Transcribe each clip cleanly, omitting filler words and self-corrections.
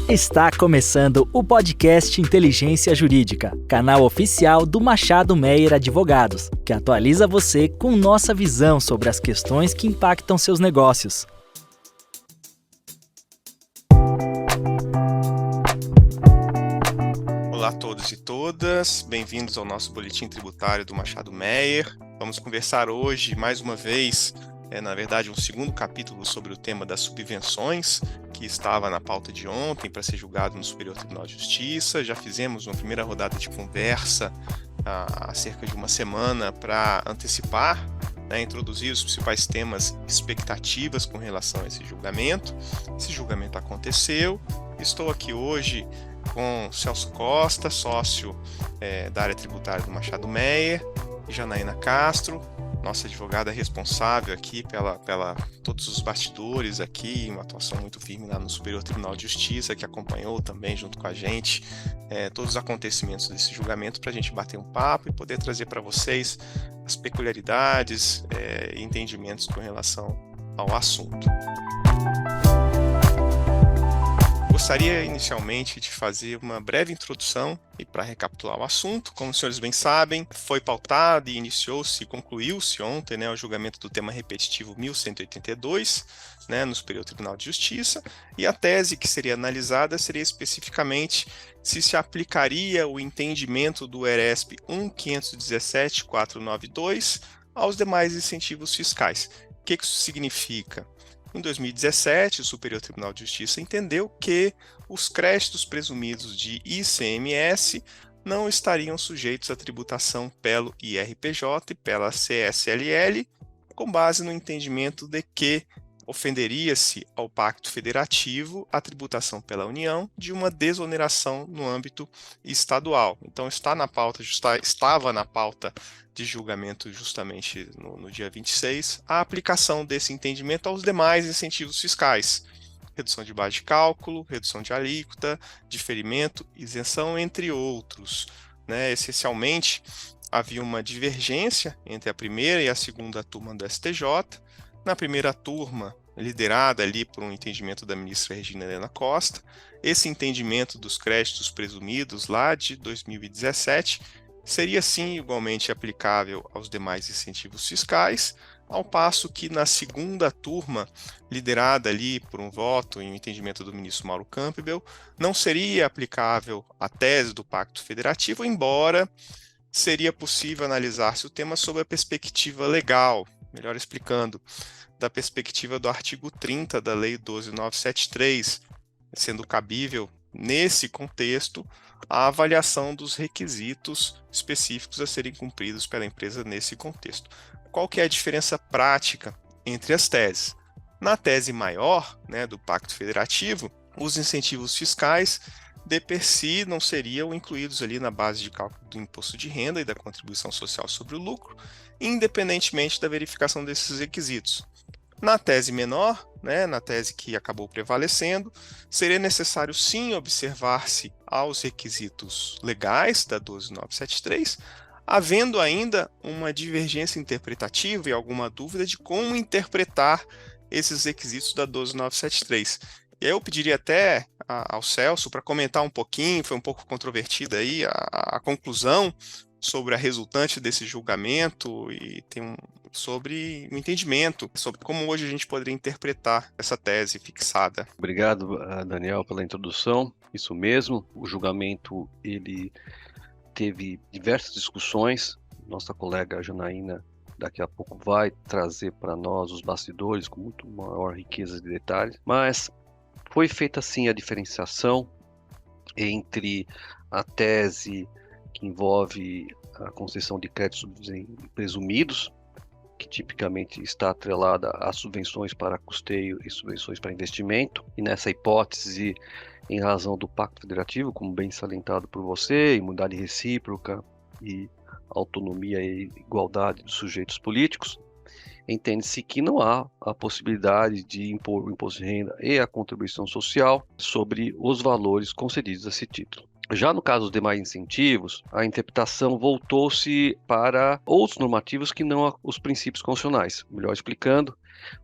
Está começando o podcast Inteligência Jurídica, canal oficial do Machado Meyer Advogados, que atualiza você com nossa visão sobre as questões que impactam seus negócios. Olá a todos e todas, bem-vindos ao nosso boletim tributário do Machado Meyer. Vamos conversar hoje, mais uma vez, na verdade, um segundo capítulo sobre o tema das subvenções, que estava na pauta de ontem para ser julgado no Superior Tribunal de Justiça. Já fizemos uma primeira rodada de conversa há cerca de uma semana para antecipar, introduzir os principais temas, expectativas com relação a esse julgamento. Esse julgamento aconteceu. Estou aqui hoje com Celso Costa, sócio da área tributária do Machado Meyer, e Janaína Castro, nossa advogada responsável aqui pela todos os bastidores aqui, uma atuação muito firme lá no Superior Tribunal de Justiça, que acompanhou também junto com a gente todos os acontecimentos desse julgamento, para a gente bater um papo e poder trazer para vocês as peculiaridades e entendimentos com relação ao assunto. Gostaria inicialmente de fazer uma breve introdução e para recapitular o assunto. Como os senhores bem sabem, foi pautado e iniciou-se e concluiu-se ontem o julgamento do tema repetitivo 1182, no Superior Tribunal de Justiça, e a tese que seria analisada seria especificamente se aplicaria o entendimento do ERESP 1.517.492 aos demais incentivos fiscais. O que isso significa? Em 2017, o Superior Tribunal de Justiça entendeu que os créditos presumidos de ICMS não estariam sujeitos à tributação pelo IRPJ e pela CSLL, com base no entendimento de que ofenderia-se ao Pacto Federativo a tributação pela União de uma desoneração no âmbito estadual. Então estava na pauta de julgamento justamente no dia 26, a aplicação desse entendimento aos demais incentivos fiscais. Redução de base de cálculo, redução de alíquota, diferimento, isenção, entre outros. Essencialmente, havia uma divergência entre a primeira e a segunda turma do STJ. Na primeira turma, liderada ali por um entendimento da ministra Regina Helena Costa, esse entendimento dos créditos presumidos lá de 2017 seria sim igualmente aplicável aos demais incentivos fiscais, ao passo que na segunda turma, liderada ali por um voto e um entendimento do ministro Mauro Campbell, não seria aplicável a tese do Pacto Federativo, embora seria possível analisar-se o tema sob a perspectiva legal, melhor explicando, da perspectiva do artigo 30 da Lei 12.973, sendo cabível, nesse contexto, a avaliação dos requisitos específicos a serem cumpridos pela empresa nesse contexto. Qual que é a diferença prática entre as teses? Na tese maior, do Pacto Federativo, os incentivos fiscais de per si não seriam incluídos ali na base de cálculo do imposto de renda e da contribuição social sobre o lucro, independentemente da verificação desses requisitos. Na tese menor, na tese que acabou prevalecendo, seria necessário sim observar-se aos requisitos legais da 12.973, havendo ainda uma divergência interpretativa e alguma dúvida de como interpretar esses requisitos da 12.973. E aí eu pediria até ao Celso para comentar um pouquinho, foi um pouco controvertida aí a conclusão sobre a resultante desse julgamento e sobre o entendimento, sobre como hoje a gente poderia interpretar essa tese fixada. Obrigado, Daniel, pela introdução. Isso mesmo, o julgamento ele teve diversas discussões. Nossa colega Janaína daqui a pouco vai trazer para nós os bastidores com muito maior riqueza de detalhes, mas foi feita sim a diferenciação entre a tese que envolve a concessão de créditos presumidos, que tipicamente está atrelada a subvenções para custeio e subvenções para investimento, e nessa hipótese, em razão do Pacto Federativo, como bem salientado por você, imunidade recíproca e autonomia e igualdade dos sujeitos políticos, entende-se que não há a possibilidade de impor o imposto de renda e a contribuição social sobre os valores concedidos a esse título. Já no caso dos demais incentivos, a interpretação voltou-se para outros normativos que não os princípios constitucionais. Melhor explicando,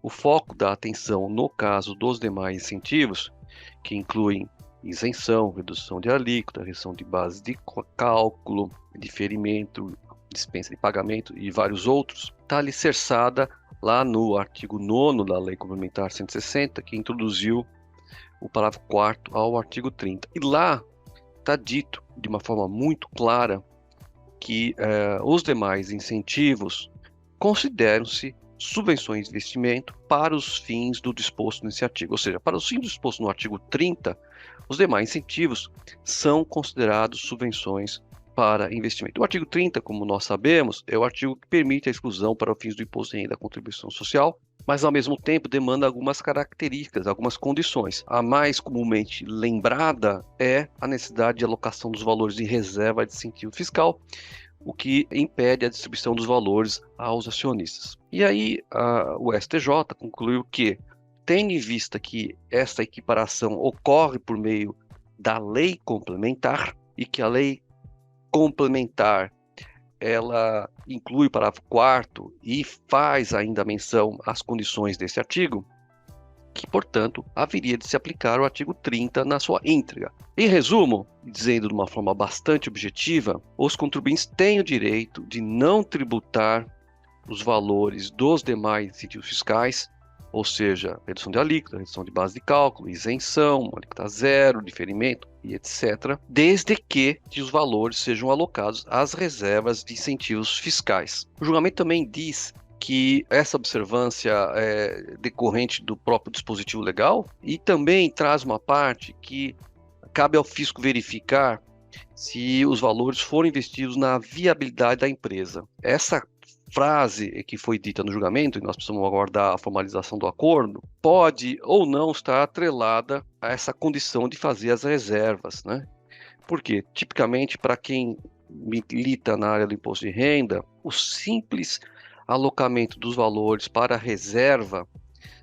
o foco da atenção no caso dos demais incentivos, que incluem isenção, redução de alíquota, redução de base de cálculo, diferimento, dispensa de pagamento e vários outros, está alicerçada lá no artigo 9º da Lei Complementar 160, que introduziu o parágrafo 4º ao artigo 30. E lá está dito de uma forma muito clara que os demais incentivos consideram-se subvenções de investimento para os fins do disposto nesse artigo. Ou seja, para os fins dispostos no artigo 30, os demais incentivos são considerados subvenções para investimento. O artigo 30, como nós sabemos, é o artigo que permite a exclusão para fins do imposto de renda da contribuição social, mas ao mesmo tempo demanda algumas características, algumas condições. A mais comumente lembrada é a necessidade de alocação dos valores em reserva de incentivo fiscal, o que impede a distribuição dos valores aos acionistas. E aí o STJ concluiu que, tendo em vista que essa equiparação ocorre por meio da lei complementar e que a lei complementar ela inclui o parágrafo 4º e faz ainda menção às condições desse artigo, que, portanto, haveria de se aplicar o artigo 30 na sua íntegra. Em resumo, dizendo de uma forma bastante objetiva, os contribuintes têm o direito de não tributar os valores dos demais incentivos fiscais, ou seja, redução de alíquota, redução de base de cálculo, isenção, alíquota zero, diferimento e etc., desde que os valores sejam alocados às reservas de incentivos fiscais. O julgamento também diz que essa observância é decorrente do próprio dispositivo legal e também traz uma parte que cabe ao fisco verificar se os valores foram investidos na viabilidade da empresa. Essa frase que foi dita no julgamento, e nós precisamos aguardar a formalização do acordo, pode ou não estar atrelada a essa condição de fazer as reservas, né? Porque, tipicamente, para quem milita na área do imposto de renda, o simples alocamento dos valores para a reserva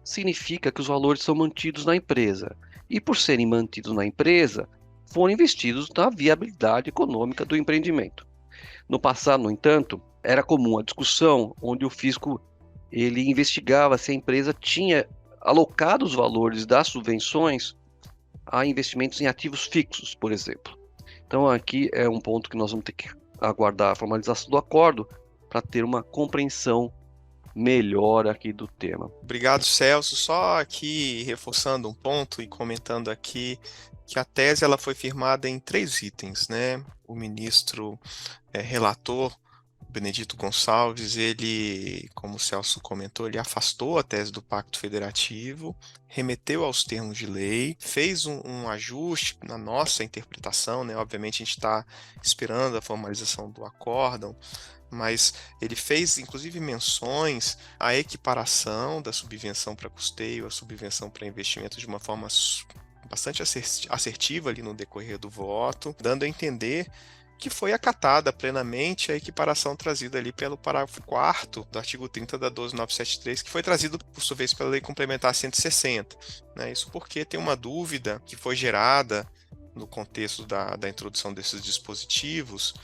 significa que os valores são mantidos na empresa. E por serem mantidos na empresa, foram investidos na viabilidade econômica do empreendimento. No passado, no entanto, era comum a discussão onde o fisco ele investigava se a empresa tinha alocado os valores das subvenções a investimentos em ativos fixos, por exemplo. Então aqui é um ponto que nós vamos ter que aguardar a formalização do acordo para ter uma compreensão melhor aqui do tema. Obrigado, Celso. Só aqui reforçando um ponto e comentando aqui que a tese ela foi firmada em 3 itens, né? O ministro relator Benedito Gonçalves, ele, como o Celso comentou, ele afastou a tese do Pacto Federativo, remeteu aos termos de lei, fez um ajuste na nossa interpretação, né? Obviamente a gente está esperando a formalização do acórdão, mas ele fez inclusive menções à equiparação da subvenção para custeio, à subvenção para investimento de uma forma bastante assertiva ali no decorrer do voto, dando a entender que foi acatada plenamente a equiparação trazida ali pelo parágrafo 4º do artigo 30 da 12973, que foi trazido, por sua vez, pela Lei Complementar 160. Né? Isso porque tem uma dúvida que foi gerada no contexto da introdução desses dispositivos,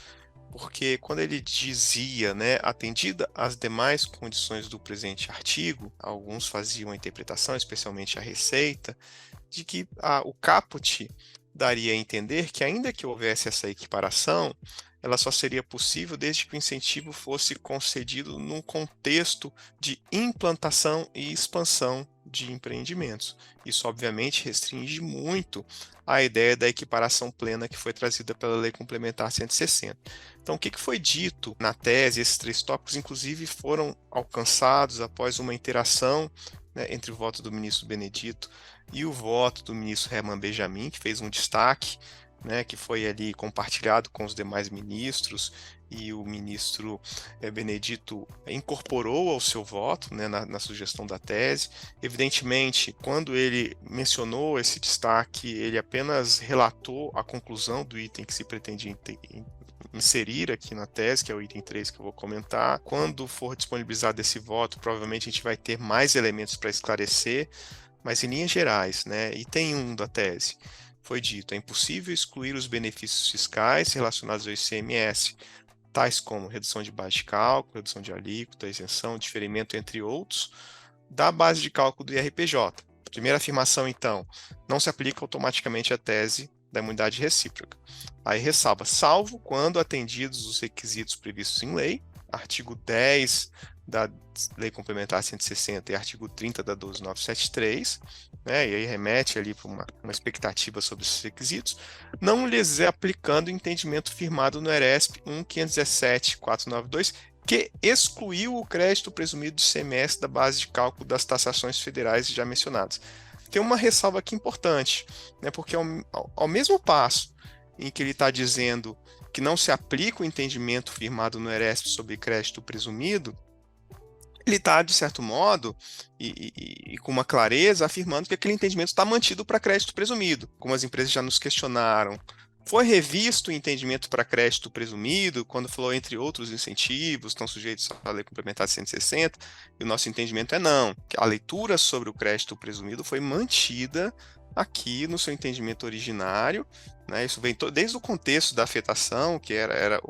porque quando ele dizia, né, atendida às demais condições do presente artigo, alguns faziam a interpretação, especialmente a Receita, de que o caput daria a entender que, ainda que houvesse essa equiparação, ela só seria possível desde que o incentivo fosse concedido num contexto de implantação e expansão de empreendimentos. Isso, obviamente, restringe muito a ideia da equiparação plena que foi trazida pela Lei Complementar 160. Então, o que foi dito na tese? Esses 3 tópicos, inclusive, foram alcançados após uma interação, né, entre o voto do ministro Benedito e o voto do ministro Herman Benjamin, que fez um destaque, né, que foi ali compartilhado com os demais ministros, e o ministro Benedito incorporou ao seu voto, né, na sugestão da tese. Evidentemente, quando ele mencionou esse destaque, ele apenas relatou a conclusão do item que se pretendia inserir aqui na tese, que é o item 3 que eu vou comentar. Quando for disponibilizado esse voto, provavelmente a gente vai ter mais elementos para esclarecer, mas em linhas gerais, né, item 1 da tese, foi dito, é impossível excluir os benefícios fiscais relacionados ao ICMS, tais como redução de base de cálculo, redução de alíquota, isenção, diferimento, entre outros, da base de cálculo do IRPJ. Primeira afirmação, então, não se aplica automaticamente a tese da imunidade recíproca. Aí ressalva, salvo quando atendidos os requisitos previstos em lei, artigo 10 da Lei Complementar 160 e artigo 30 da 12973, né, e aí remete ali para uma expectativa sobre esses requisitos, não lhes é aplicando o entendimento firmado no ERESP 1.517.492, que excluiu o crédito presumido de ICMS da base de cálculo das taxações federais já mencionadas. Tem uma ressalva aqui importante, né, porque ao mesmo passo em que ele está dizendo que não se aplica o entendimento firmado no ERESP sobre crédito presumido, ele está, de certo modo, e com uma clareza, afirmando que aquele entendimento está mantido para crédito presumido. Como as empresas já nos questionaram, foi revisto o entendimento para crédito presumido, quando falou entre outros incentivos, estão sujeitos à Lei Complementar 160, e o nosso entendimento é não, que a leitura sobre o crédito presumido foi mantida aqui no seu entendimento originário, né? Isso vem desde o contexto da afetação, que era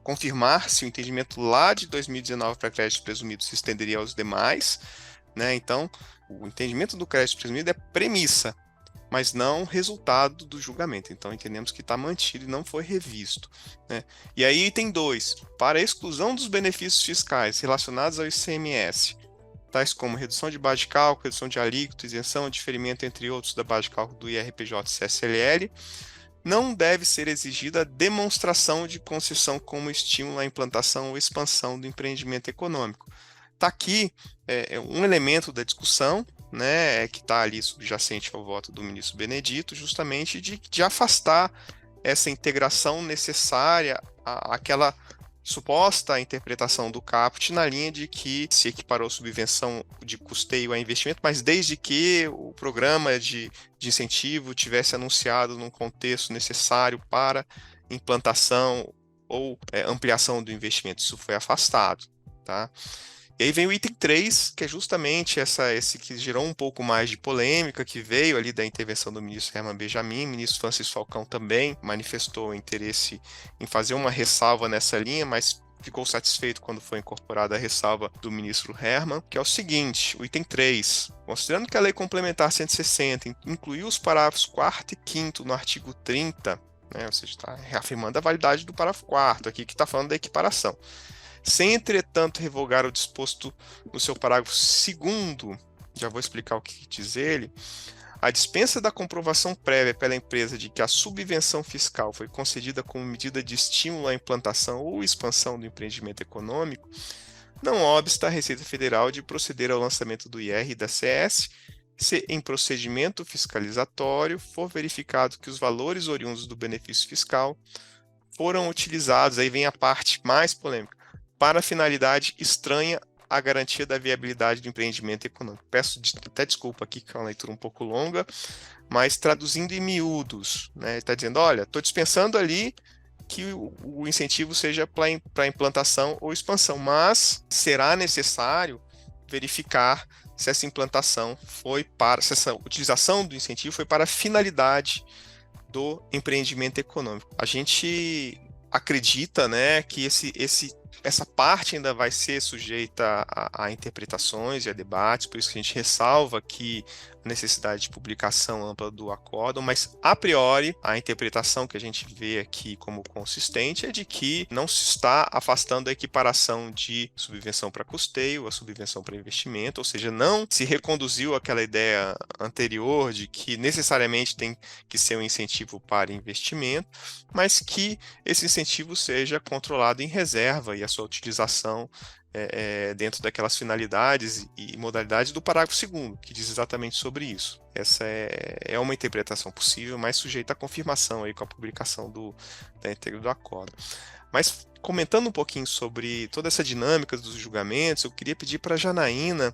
confirmar se o entendimento lá de 2019 para crédito presumido se estenderia aos demais, né? Então, o entendimento do crédito presumido é premissa, mas não resultado do julgamento. Então, entendemos que está mantido e não foi revisto, né? E aí, item 2, para a exclusão dos benefícios fiscais relacionados ao ICMS, tais como redução de base de cálculo, redução de alíquota, isenção, diferimento, entre outros, da base de cálculo do IRPJ e CSLL, não deve ser exigida a demonstração de concessão como estímulo à implantação ou expansão do empreendimento econômico. Está aqui um elemento da discussão, né, que está ali subjacente ao voto do ministro Benedito, justamente de afastar essa integração necessária àquela suposta interpretação do caput na linha de que se equiparou subvenção de custeio a investimento, mas desde que o programa de incentivo tivesse anunciado num contexto necessário para implantação ou ampliação do investimento. Isso foi afastado, tá? E aí vem o item 3, que é justamente esse que gerou um pouco mais de polêmica, que veio ali da intervenção do ministro Herman Benjamin. O ministro Francisco Falcão também manifestou interesse em fazer uma ressalva nessa linha, mas ficou satisfeito quando foi incorporada a ressalva do ministro Herman, que é o seguinte, o item 3, considerando que a Lei Complementar 160 incluiu os parágrafos 4º e 5º no artigo 30, né, ou seja, está reafirmando a validade do parágrafo 4º, aqui que está falando da equiparação. Sem, entretanto, revogar o disposto no seu parágrafo 2º, já vou explicar o que diz ele, a dispensa da comprovação prévia pela empresa de que a subvenção fiscal foi concedida como medida de estímulo à implantação ou expansão do empreendimento econômico, não obsta a Receita Federal de proceder ao lançamento do IR e da CS, se em procedimento fiscalizatório for verificado que os valores oriundos do benefício fiscal foram utilizados, aí vem a parte mais polêmica, para finalidade estranha à garantia da viabilidade do empreendimento econômico. Peço até desculpa aqui, que é uma leitura um pouco longa, mas traduzindo em miúdos, né, está dizendo, olha, estou dispensando ali que o incentivo seja para implantação ou expansão, mas será necessário verificar se essa implantação se essa utilização do incentivo foi para a finalidade do empreendimento econômico. A gente acredita, né, que essa parte ainda vai ser sujeita a interpretações e a debates, por isso que a gente ressalva aqui a necessidade de publicação ampla do acórdão, mas a priori a interpretação que a gente vê aqui como consistente é de que não se está afastando a equiparação de subvenção para custeio a subvenção para investimento, ou seja, não se reconduziu aquela ideia anterior de que necessariamente tem que ser um incentivo para investimento, mas que esse incentivo seja controlado em reserva e a sua utilização dentro daquelas finalidades e modalidades do parágrafo 2º, que diz exatamente sobre isso. Essa é uma interpretação possível, mas sujeita à confirmação aí com a publicação da íntegra do acórdão. Mas comentando um pouquinho sobre toda essa dinâmica dos julgamentos, eu queria pedir para a Janaína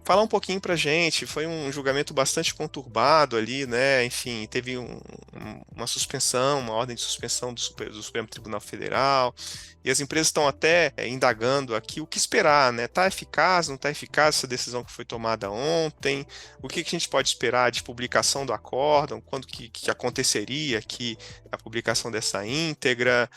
falar um pouquinho para a gente. Foi um julgamento bastante conturbado ali, né? Enfim, teve uma suspensão, uma ordem de suspensão do Supremo Tribunal Federal, e as empresas estão até indagando aqui o que esperar, né? Está eficaz, não está eficaz essa decisão que foi tomada ontem? O que a gente pode esperar de publicação do acórdão? Quando que aconteceria aqui a publicação dessa íntegra?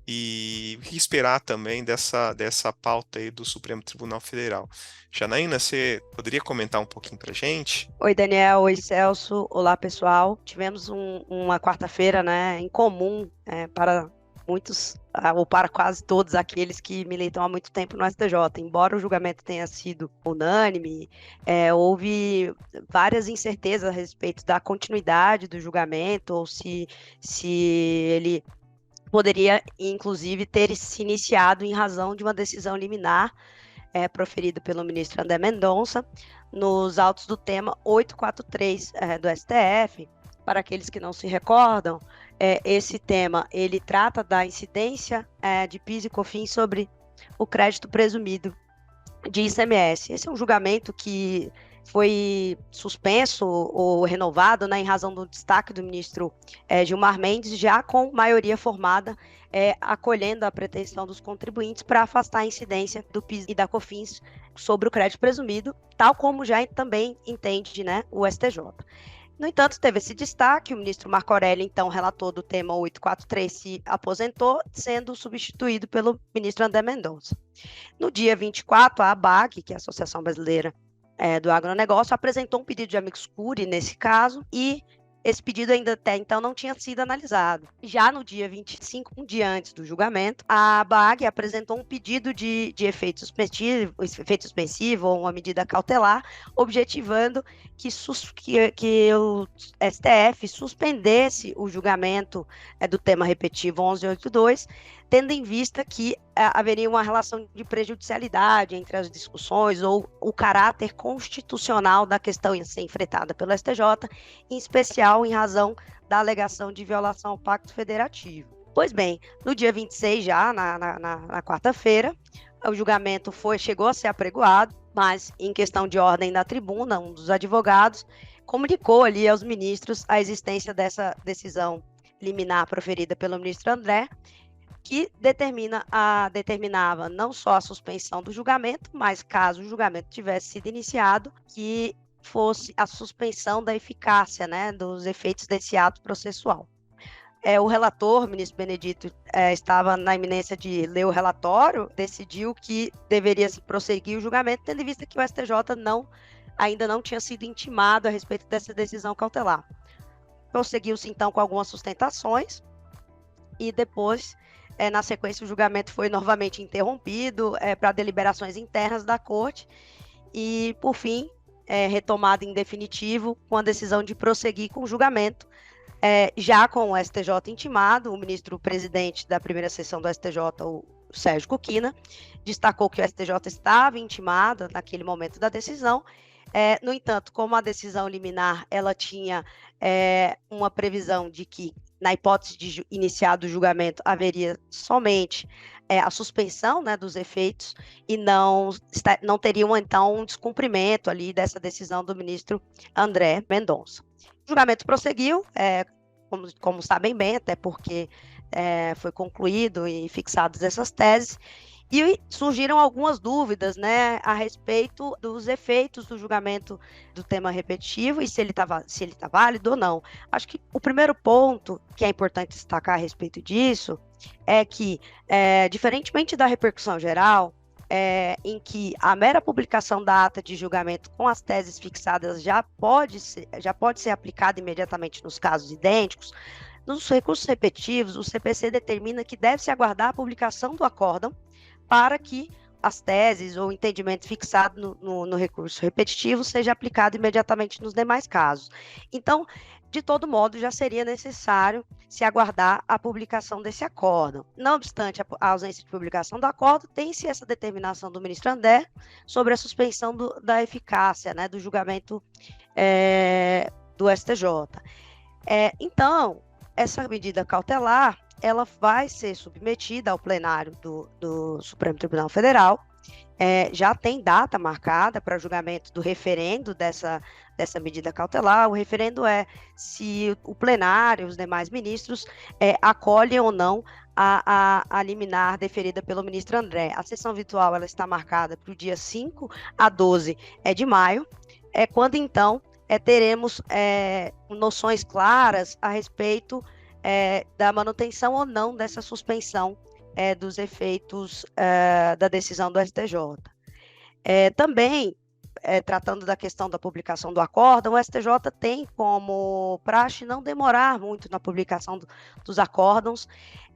E o que esperar também dessa pauta aí do Supremo Tribunal Federal. Janaína, você poderia comentar um pouquinho para a gente? Oi, Daniel. Oi, Celso. Olá, pessoal. Tivemos uma quarta-feira, né, em comum para muitos, ou para quase todos aqueles que militam há muito tempo no STJ. Embora o julgamento tenha sido unânime, houve várias incertezas a respeito da continuidade do julgamento, ou se ele poderia, inclusive, ter se iniciado em razão de uma decisão liminar proferida pelo ministro André Mendonça, nos autos do tema 843 do STF. Para aqueles que não se recordam, esse tema ele trata da incidência de PIS e COFINS sobre o crédito presumido de ICMS. Esse é um julgamento que foi suspenso ou renovado, né, em razão do destaque do ministro Gilmar Mendes, já com maioria formada, acolhendo a pretensão dos contribuintes para afastar a incidência do PIS e da COFINS sobre o crédito presumido, tal como já também entende, né, o STJ. No entanto, teve esse destaque, o ministro Marco Aurélio, então relator do tema 843, se aposentou, sendo substituído pelo ministro André Mendonça. No dia 24, a ABAG, que é a Associação Brasileira do Agronegócio, apresentou um pedido de amicus curiae nesse caso, e esse pedido ainda até então não tinha sido analisado. Já no dia 25, um dia antes do julgamento, a ABAG apresentou um pedido de efeito suspensivo ou uma medida cautelar, objetivando que o STF suspendesse o julgamento do tema repetitivo 1182, tendo em vista que haveria uma relação de prejudicialidade entre as discussões ou o caráter constitucional da questão a ser enfrentada pelo STJ, em especial em razão da alegação de violação ao Pacto Federativo. Pois bem, no dia 26, já na quarta-feira, o julgamento chegou a ser apregoado, mas em questão de ordem da tribuna, um dos advogados comunicou ali aos ministros a existência dessa decisão liminar proferida pelo ministro André, que determinava não só a suspensão do julgamento, mas caso o julgamento tivesse sido iniciado, que fosse a suspensão da eficácia, né, dos efeitos desse ato processual. O relator, o ministro Benedito, estava na iminência de ler o relatório, decidiu que deveria se prosseguir o julgamento, tendo em vista que o STJ ainda não tinha sido intimado a respeito dessa decisão cautelar. Prosseguiu-se, então, com algumas sustentações, e depois, na sequência, o julgamento foi novamente interrompido para deliberações internas da Corte, e, por fim, retomado em definitivo com a decisão de prosseguir com o julgamento, já com o STJ intimado. O ministro-presidente da primeira sessão do STJ, o Sérgio Cuquina, destacou que o STJ estava intimado naquele momento da decisão. No entanto, como a decisão liminar ela tinha uma previsão de que, na hipótese de iniciado o julgamento, haveria somente a suspensão, né, dos efeitos, e não teriam, então, um descumprimento ali dessa decisão do ministro André Mendonça. O julgamento prosseguiu, como sabem bem, até porque foi concluído e fixadas essas teses, e surgiram algumas dúvidas, né, a respeito dos efeitos do julgamento do tema repetitivo e se ele tá válido ou não. Acho que o primeiro ponto que é importante destacar a respeito disso é que, diferentemente da repercussão geral, em que a mera publicação da ata de julgamento com as teses fixadas já pode ser aplicada imediatamente nos casos idênticos, nos recursos repetitivos, o CPC determina que deve-se aguardar a publicação do acórdão para que as teses ou o entendimento fixado no recurso repetitivo seja aplicado imediatamente nos demais casos. Então, de todo modo, já seria necessário se aguardar a publicação desse acórdão. Não obstante a ausência de publicação do acórdão, tem-se essa determinação do ministro André sobre a suspensão da eficácia, né, do julgamento do STJ. Então, essa medida cautelar, ela vai ser submetida ao plenário do Supremo Tribunal Federal. Já tem data marcada para julgamento do referendo dessa medida cautelar. O referendo é se o plenário, os demais ministros, acolhem ou não a liminar deferida pelo ministro André. A sessão virtual ela está marcada para o dia 5 a 12 de maio, quando então teremos noções claras a respeito da manutenção ou não dessa suspensão dos efeitos da decisão do STJ. Também, tratando da questão da publicação do acórdão, o STJ tem como praxe não demorar muito na publicação dos acórdãos.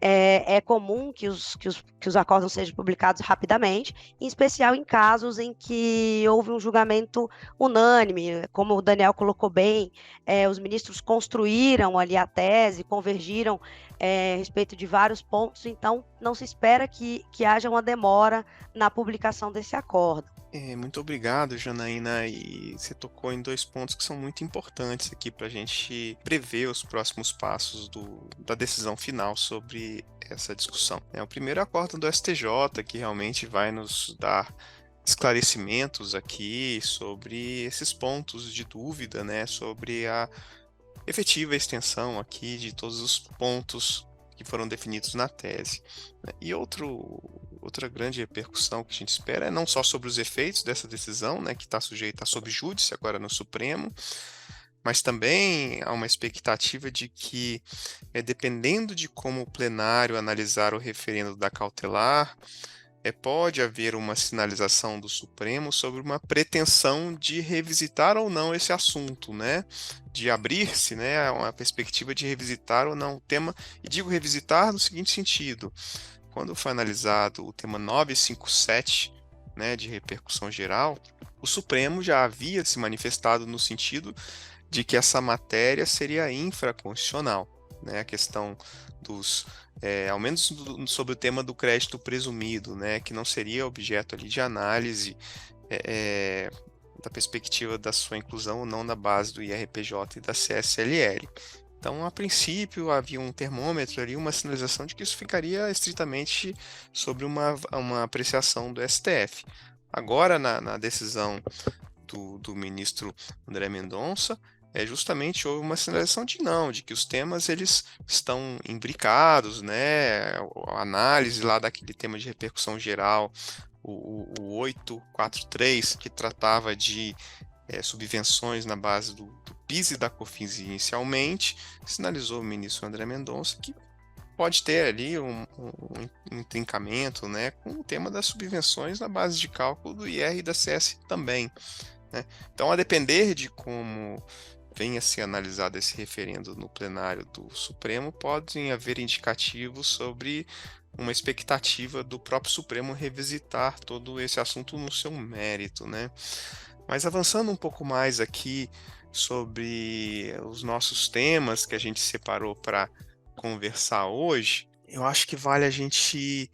É comum que os acórdãos sejam publicados rapidamente, em especial em casos em que houve um julgamento unânime, como o Daniel colocou bem, os ministros construíram ali a tese, convergiram a respeito de vários pontos, então não se espera que haja uma demora na publicação desse acórdão. Muito obrigado, Janaína. E você tocou em 2 pontos que são muito importantes aqui para a gente prever os próximos passos da decisão final sobre essa discussão. O primeiro é o acórdão do STJ, que realmente vai nos dar esclarecimentos aqui sobre esses pontos de dúvida, né, sobre a efetiva extensão aqui de todos os pontos que foram definidos na tese. E outra grande repercussão que a gente espera é não só sobre os efeitos dessa decisão, né, que está sujeita a subjúdice agora no Supremo, mas também há uma expectativa de que, dependendo de como o plenário analisar o referendo da cautelar, pode haver uma sinalização do Supremo sobre uma pretensão de revisitar ou não esse assunto, né? De abrir-se, né, a uma perspectiva de revisitar ou não o tema, e digo revisitar no seguinte sentido: quando foi analisado o tema 957, né, de repercussão geral, o Supremo já havia se manifestado no sentido de que essa matéria seria infraconstitucional, né, a questão dos, ao menos sobre o tema do crédito presumido, né, que não seria objeto ali de análise da perspectiva da sua inclusão ou não na base do IRPJ e da CSLL. Então, a princípio, havia um termômetro ali, uma sinalização de que isso ficaria estritamente sobre uma apreciação do STF. Agora, na decisão do ministro André Mendonça, justamente houve uma sinalização de que os temas eles estão imbricados, né? A análise lá daquele tema de repercussão geral, o 843, que tratava de subvenções na base do PIS e da COFINS inicialmente, sinalizou o ministro André Mendonça que pode ter ali um intrincamento, né, com o tema das subvenções na base de cálculo do IR e da CS também, né? Então, a depender de como venha a ser analisado esse referendo no plenário do Supremo, podem haver indicativos sobre uma expectativa do próprio Supremo revisitar todo esse assunto no seu mérito, né? Mas avançando um pouco mais aqui sobre os nossos temas que a gente separou para conversar hoje, eu acho que vale a gente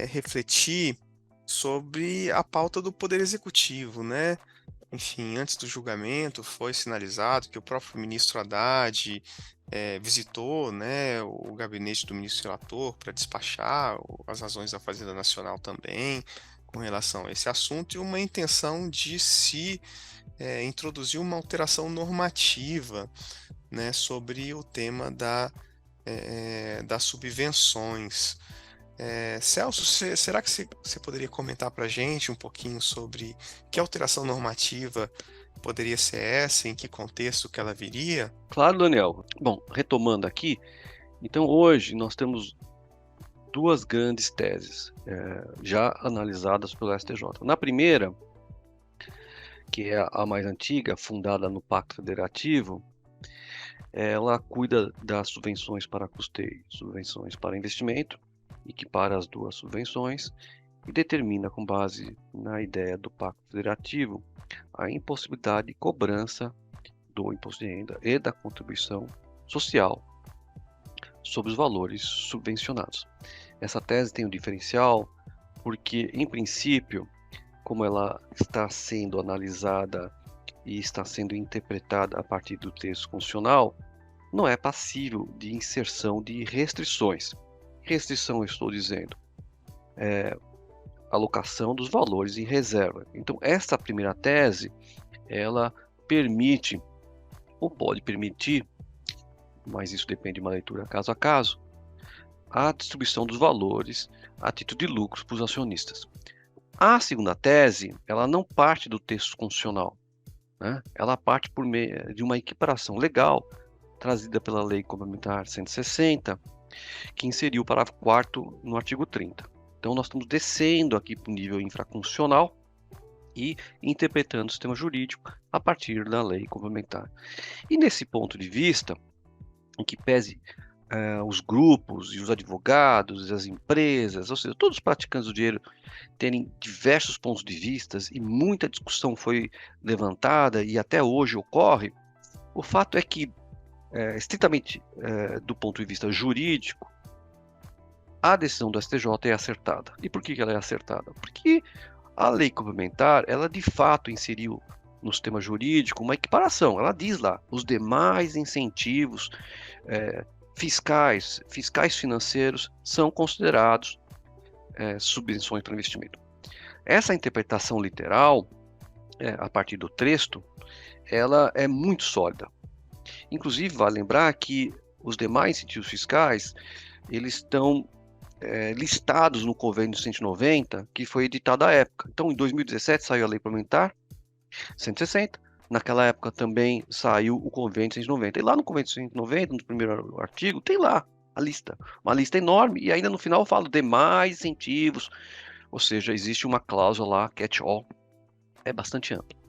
refletir sobre a pauta do Poder Executivo, né? Enfim, antes do julgamento foi sinalizado que o próprio ministro Haddad visitou, né, o gabinete do ministro relator para despachar as razões da Fazenda Nacional também com relação a esse assunto, e uma intenção de se introduzir uma alteração normativa, né, sobre o tema das subvenções. Celso, será que você poderia comentar para a gente um pouquinho sobre que alteração normativa poderia ser essa, em que contexto que ela viria? Claro, Daniel. Bom, retomando aqui, então hoje nós temos 2 grandes teses já analisadas pelo STJ. Na primeira, que é a mais antiga, fundada no Pacto Federativo, ela cuida das subvenções para custeio, subvenções para investimento, equipara as 2 subvenções e determina, com base na ideia do Pacto Federativo, a impossibilidade de cobrança do imposto de renda e da contribuição social sobre os valores subvencionados. Essa tese tem um diferencial porque, em princípio, como ela está sendo analisada e está sendo interpretada a partir do texto constitucional, não é passível de inserção de restrições. Restrição, eu estou dizendo, alocação dos valores em reserva. Então, esta primeira tese, ela permite, ou pode permitir, mas isso depende de uma leitura caso a caso, a distribuição dos valores a título de lucros para os acionistas. A segunda tese, ela não parte do texto constitucional, né? Ela parte por meio de uma equiparação legal trazida pela Lei Complementar 160, que inseriu o parágrafo 4º no artigo 30. Então, nós estamos descendo aqui para o nível infraconstitucional e interpretando o sistema jurídico a partir da lei complementar. E nesse ponto de vista, em que pese os grupos e os advogados, as empresas, ou seja, todos os praticantes do direito terem diversos pontos de vista e muita discussão foi levantada e até hoje ocorre, o fato é que, estritamente do ponto de vista jurídico, a decisão do STJ é acertada. E por que ela é acertada? Porque a lei complementar, ela de fato inseriu no sistema jurídico uma equiparação. Ela diz lá, os demais incentivos fiscais financeiros são considerados subvenções para investimento. Essa interpretação literal, a partir do texto, ela é muito sólida. Inclusive, vale lembrar que os demais incentivos fiscais, eles estão listados no Convênio 190, que foi editado à época. Então, em 2017, saiu a Lei Complementar 160. Naquela época também saiu o Convênio 190. E lá no Convênio 190, no primeiro artigo, tem lá a lista. Uma lista enorme. E ainda no final eu falo demais incentivos. Ou seja, existe uma cláusula lá, catch-all. É bastante ampla.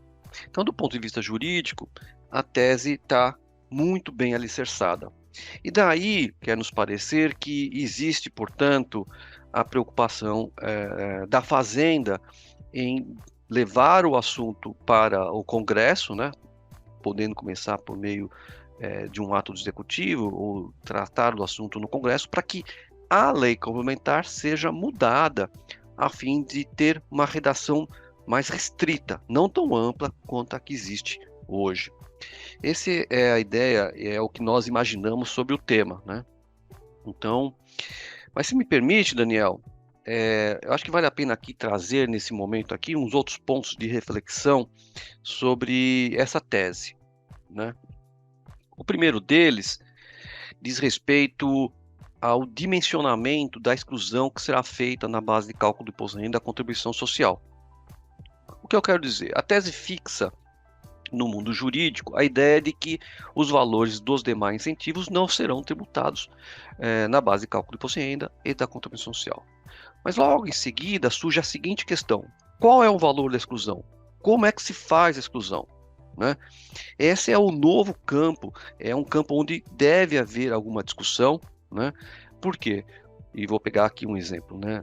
Então, do ponto de vista jurídico, a tese está muito bem alicerçada. E daí quer nos parecer que existe, portanto, a preocupação da Fazenda em levar o assunto para o Congresso, né, podendo começar por meio de um ato executivo ou tratar do assunto no Congresso, para que a lei complementar seja mudada a fim de ter uma redação mais restrita, não tão ampla quanto a que existe hoje. Essa é a ideia, é o que nós imaginamos sobre o tema, né? Então, mas se me permite, Daniel, eu acho que vale a pena aqui trazer nesse momento aqui uns outros pontos de reflexão sobre essa tese, né? O primeiro deles diz respeito ao dimensionamento da exclusão que será feita na base de cálculo do imposto de renda da contribuição social. O que eu quero dizer? A tese fixa no mundo jurídico a ideia de que os valores dos demais incentivos não serão tributados na base de cálculo do imposto de renda e da contribuição social. Mas logo em seguida surge a seguinte questão: qual é o valor da exclusão? Como é que se faz a exclusão? Né? Esse é o novo campo, é um campo onde deve haver alguma discussão, né? Por quê? E vou pegar aqui um exemplo, né?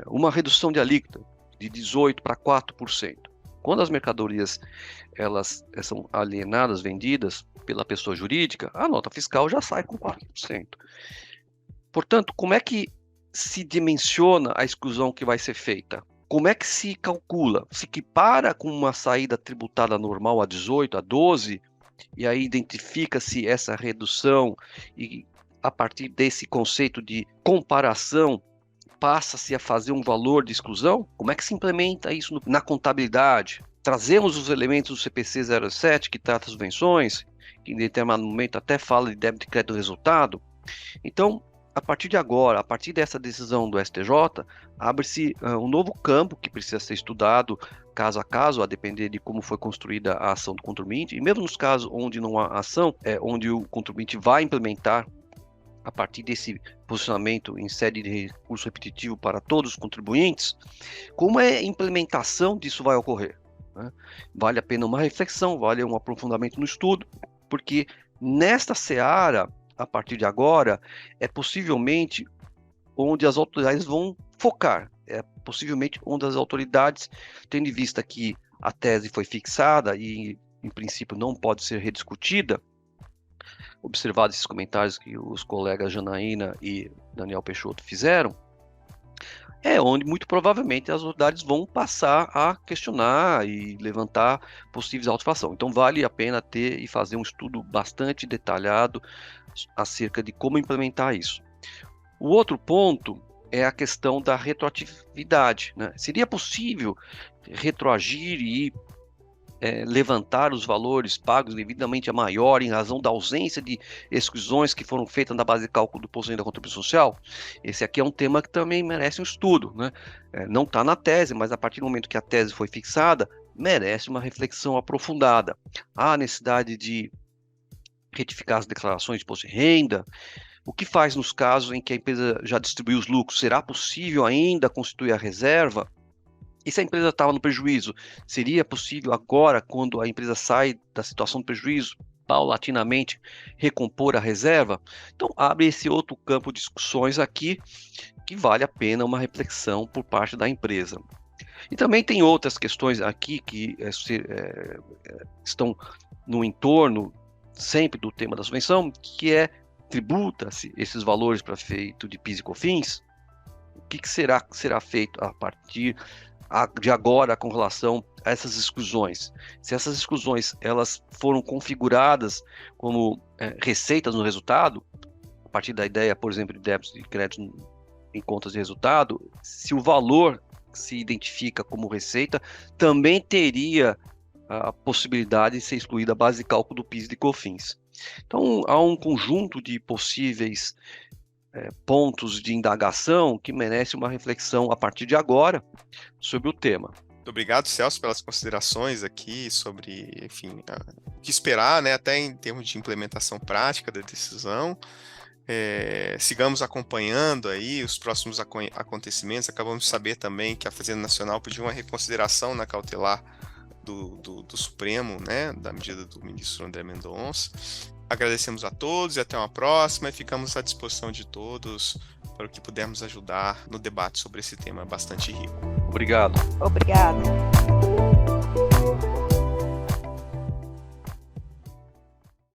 Uma redução de alíquota de 18% para 4%. Quando as mercadorias elas são alienadas, vendidas pela pessoa jurídica, a nota fiscal já sai com 4%. Portanto, como é que se dimensiona a exclusão que vai ser feita? Como é que se calcula? Se equipara com uma saída tributada normal a 18, a 12, e aí identifica-se essa redução e a partir desse conceito de comparação passa-se a fazer um valor de exclusão? Como é que se implementa isso na contabilidade? Trazemos os elementos do CPC 07, que trata as subvenções, que em determinado momento até fala de débito e crédito resultado. Então, a partir de agora, a partir dessa decisão do STJ, abre-se um novo campo que precisa ser estudado caso a caso, a depender de como foi construída a ação do contribuinte, e mesmo nos casos onde não há ação, onde o contribuinte vai implementar a partir desse posicionamento em sede de recurso repetitivo para todos os contribuintes, como a implementação disso vai ocorrer? Né? Vale a pena uma reflexão, vale um aprofundamento no estudo, porque nesta seara, a partir de agora, é possivelmente onde as autoridades vão focar, é possivelmente onde as autoridades, tendo em vista que a tese foi fixada e, em princípio, não pode ser rediscutida, observados esses comentários que os colegas Janaína e Daniel Peixoto fizeram, é onde muito provavelmente as autoridades vão passar a questionar e levantar possíveis auto-infração. Então vale a pena ter e fazer um estudo bastante detalhado acerca de como implementar isso. O outro ponto é a questão da retroatividade, né? Seria possível retroagir e levantar os valores pagos devidamente a maior em razão da ausência de exclusões que foram feitas na base de cálculo do imposto de renda da contribuição social? Esse aqui é um tema que também merece um estudo, né? Não está na tese, mas a partir do momento que a tese foi fixada, merece uma reflexão aprofundada. Há necessidade de retificar as declarações de imposto de renda, O que faz nos casos em que a empresa já distribuiu os lucros? Será possível ainda constituir a reserva? E se a empresa estava no prejuízo, seria possível agora, quando a empresa sai da situação do prejuízo, paulatinamente recompor a reserva? Então, abre esse outro campo de discussões aqui, que vale a pena uma reflexão por parte da empresa. E também tem outras questões aqui que estão no entorno sempre do tema da subvenção, que é: tributa-se esses valores para efeito de PIS e COFINS? O que será feito a partir de agora com relação a essas exclusões? Se essas exclusões elas foram configuradas como receitas no resultado, a partir da ideia, por exemplo, de débitos e créditos em contas de resultado, se o valor se identifica como receita, também teria a possibilidade de ser excluída a base de cálculo do PIS e COFINS. Então, há um conjunto de possíveis pontos de indagação que merece uma reflexão a partir de agora sobre o tema. Muito obrigado, Celso, pelas considerações aqui sobre, enfim, o que esperar, né, até em termos de implementação prática da decisão. Sigamos acompanhando aí os próximos acontecimentos. Acabamos de saber também que a Fazenda Nacional pediu uma reconsideração na cautelar do Supremo, né, da medida do ministro André Mendonça. Agradecemos a todos e até uma próxima, e ficamos à disposição de todos para o que pudermos ajudar no debate sobre esse tema bastante rico. Obrigado. Obrigada.